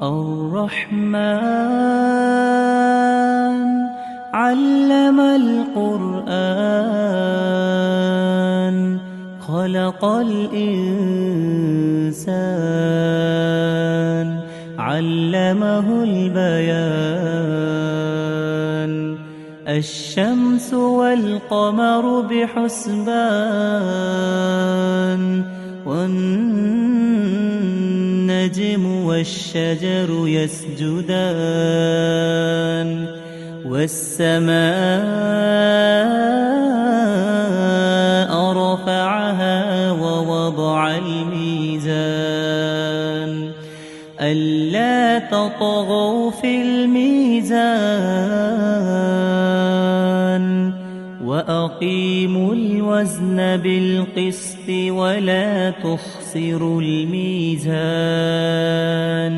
الرحمن علم القرآن خلق الإنسان علمه البيان الشمس والقمر بحسبان والنجم والشجر يسجدان والسماء رفعها ووضع الميزان ألا تطغوا في الميزان وأقيموا الوزن بالقسط ولا تخسروا الميزان